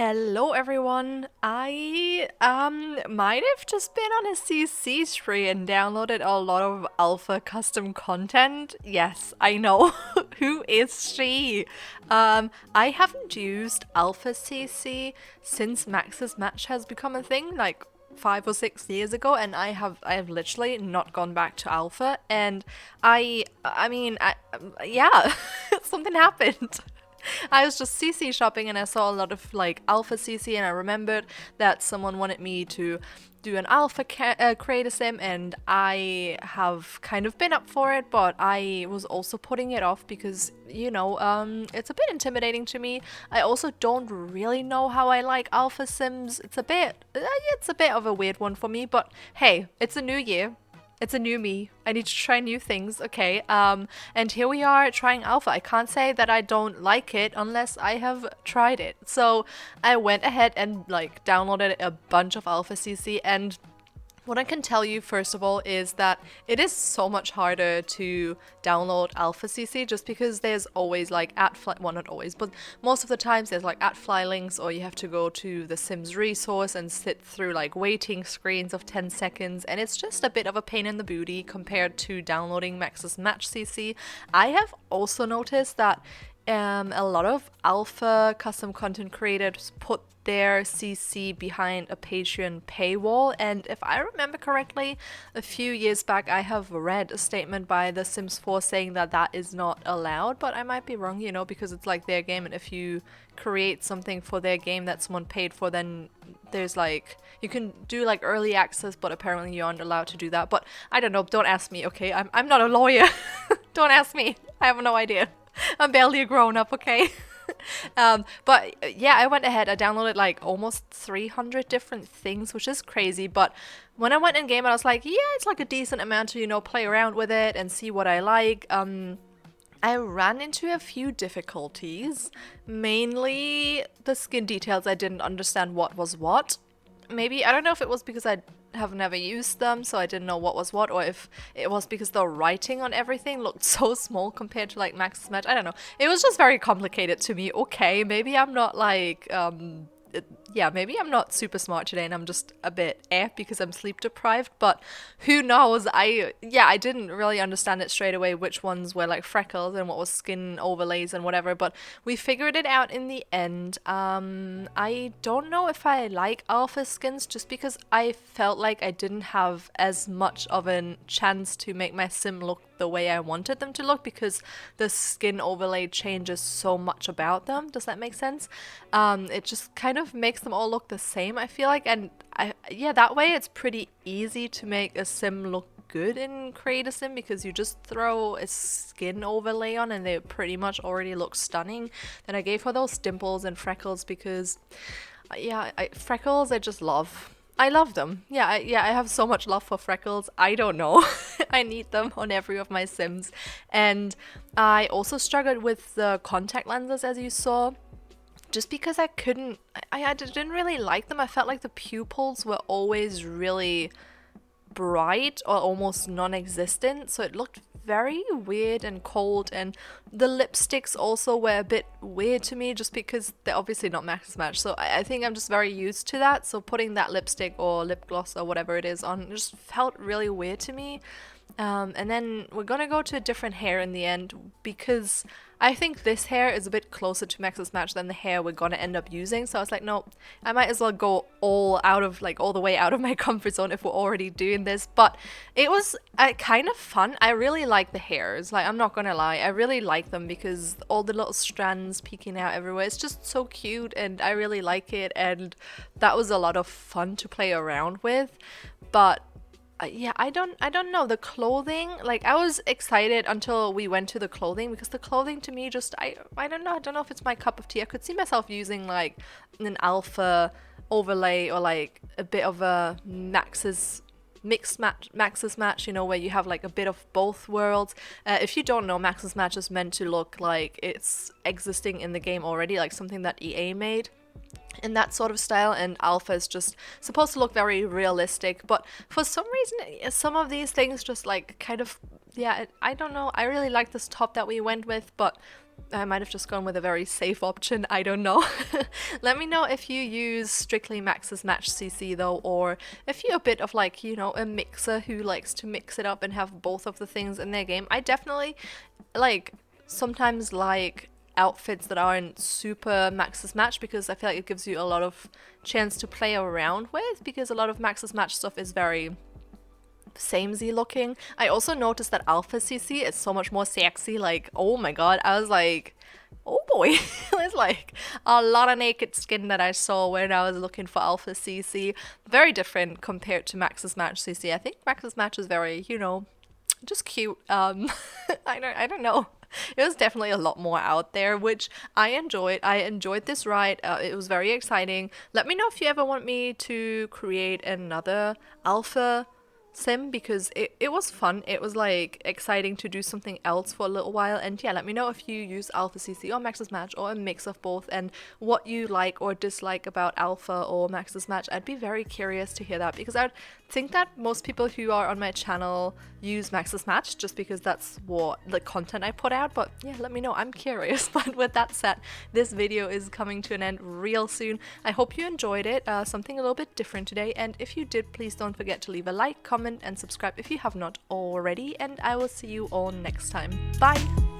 Hello everyone. I might have just been on a CC spree and downloaded a lot of alpha custom content. Yes, I know. Who is she? I haven't used alpha CC since Max's match has become a thing, like 5 or 6 years ago, and I have literally not gone back to alpha, and yeah, something happened. I was just CC shopping and I saw a lot of like alpha CC, and I remembered that someone wanted me to do an alpha creator sim, and I have kind of been up for it, but I was also putting it off because it's a bit intimidating to me. I also don't really know how I like alpha sims. It's a bit of a weird one for me, but hey, it's a new year. It's a new me. I need to try new things. Okay. And here we are trying alpha. I can't say that I don't like it unless I have tried it. So I went ahead and like downloaded a bunch of alpha CC, and what I can tell you, first of all, is that it is so much harder to download Alpha CC just because there's always like well, not always, but most of the times there's like @fly links, or you have to go to the Sims resource and sit through like waiting screens of 10 seconds, and it's just a bit of a pain in the booty compared to downloading Max's Match CC. I have also noticed that a lot of alpha custom content creators put their CC behind a Patreon paywall, and if I remember correctly, a few years back I have read a statement by The Sims 4 saying that that is not allowed, but I might be wrong, because it's like their game, and if you create something for their game that someone paid for, then there's like, you can do like early access, but apparently you aren't allowed to do that. But I don't know, don't ask me, okay? I'm not a lawyer. Don't ask me. I have no idea. I'm barely a grown up, okay? But yeah, I went ahead. I downloaded like almost 300 different things, which is crazy. But when I went in game, I was like, yeah, it's like a decent amount to, play around with it and see what I like. I ran into a few difficulties, mainly the skin details. I didn't understand what was what. Maybe, I don't know if it was because I have never used them, so I didn't know what was what, or if it was because the writing on everything looked so small compared to like Max's Match. I don't know. It was just very complicated to me. Okay, maybe I'm not like maybe I'm not super smart today and I'm just a bit because I'm sleep deprived, but who knows? I didn't really understand it straight away which ones were like freckles and what was skin overlays and whatever, but we figured it out in the end. I don't know if I like alpha skins just because I felt like I didn't have as much of a chance to make my sim look the way I wanted them to look because the skin overlay changes so much about them. Does that make sense? It just kind of makes them all look the same, I feel like, and that way it's pretty easy to make a sim look good in Create a Sim because you just throw a skin overlay on and they pretty much already look stunning. Then I gave her those dimples and freckles because freckles I just love. I love them. I have so much love for freckles. I don't know. I need them on every of my Sims. And I also struggled with the contact lenses, as you saw, just because I didn't really like them. I felt like the pupils were always really bright or almost non-existent, so it looked very weird and cold, and the lipsticks also were a bit weird to me just because they're obviously not Max's Match, so I think I'm just very used to that, so putting that lipstick or lip gloss or whatever it is on just felt really weird to me. And then we're gonna go to a different hair in the end because I think this hair is a bit closer to Max's Match than the hair we're gonna end up using. So I was like, no, I might as well go all the way out of my comfort zone if we're already doing this. But it was kind of fun. I really like the hairs. Like, I'm not gonna lie, I really like them because all the little strands peeking out everywhere. It's just so cute, and I really like it. And that was a lot of fun to play around with. But I don't know, the clothing, like I was excited until we went to the clothing because the clothing to me just I don't know if it's my cup of tea. I could see myself using like an alpha overlay or like a bit of a Max's Match, where you have like a bit of both worlds. If you don't know, Max's Match is meant to look like it's existing in the game already, like something that EA made in that sort of style, and alpha is just supposed to look very realistic, but for some reason some of these things just like kind of I don't know. I really like this top that we went with, but I might have just gone with a very safe option, I don't know. Let me know if you use strictly Max's Match CC though, or if you're a bit of like, you know, a mixer who likes to mix it up and have both of the things in their game. I definitely like sometimes like outfits that aren't super Max's Match because I feel like it gives you a lot of chance to play around with, because a lot of Max's Match stuff is very samey looking. I also noticed that Alpha CC is so much more sexy. Like, oh my god, I was like, oh boy. There's like a lot of naked skin that I saw when I was looking for Alpha CC. Very different compared to Max's Match CC. I think Max's Match is very, you know, just cute. I don't know. It was definitely a lot more out there, which I enjoyed. I enjoyed this ride. It was very exciting. Let me know if you ever want me to create another alpha sim, because it was fun. It was like exciting to do something else for a little while. And yeah, let me know if you use Alpha CC or Max's Match or a mix of both, and what you like or dislike about Alpha or Max's Match. I'd be very curious to hear that, because I would think that most people who are on my channel use Max's Match just because that's what the content I put out. But yeah, let me know. I'm curious. But with that said, this video is coming to an end real soon. I hope you enjoyed it. Something a little bit different today. And if you did, please don't forget to leave a like, comment, and subscribe if you have not already. And I will see you all next time. Bye!